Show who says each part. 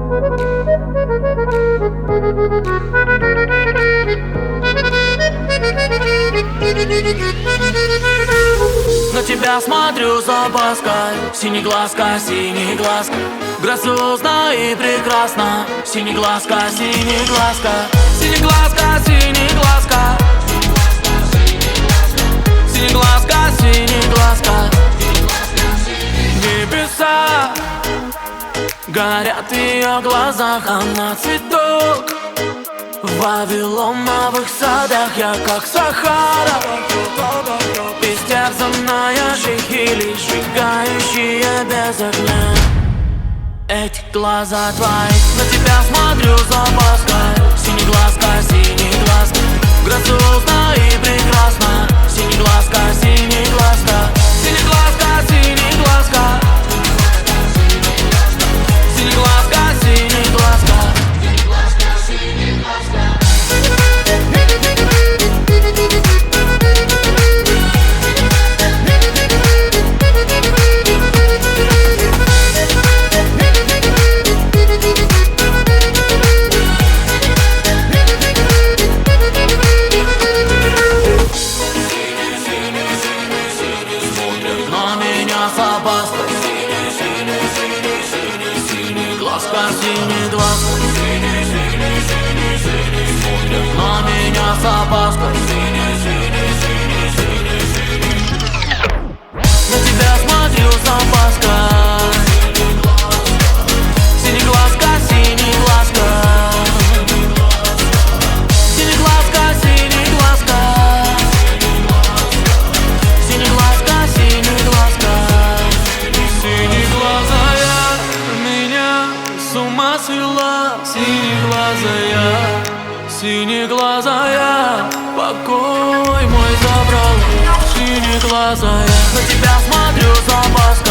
Speaker 1: На тебя смотрю с опаской, синеглазка, синеглазка, грациозно и прекрасно. Синеглазка, синеглазка, синеглазка, синеглазка, синеглазка, синеглазка. Небеса горят в ее глазах, она цветок в вавилоновых садах. Я как Сахара, истерзанная шихили, сжигающая без огня. Эти глаза твои, на тебя смотрю с опаской. Синеглазка, синеглазка, грациозно и прекрасно. Синеглазка, синеглазка, синеглазка, синеглазка, синеглазка, синеглазка. На меня с опаской. На тебя смотрю с опаской. Синеглазка, синеглазка, синеглазка, синеглазка, синеглазка, синеглазка. Синеглазая меня с ума свела. Синеглазая, синеглазая, покой мой забрала. Синеглазая, на тебя смотрю с опаской.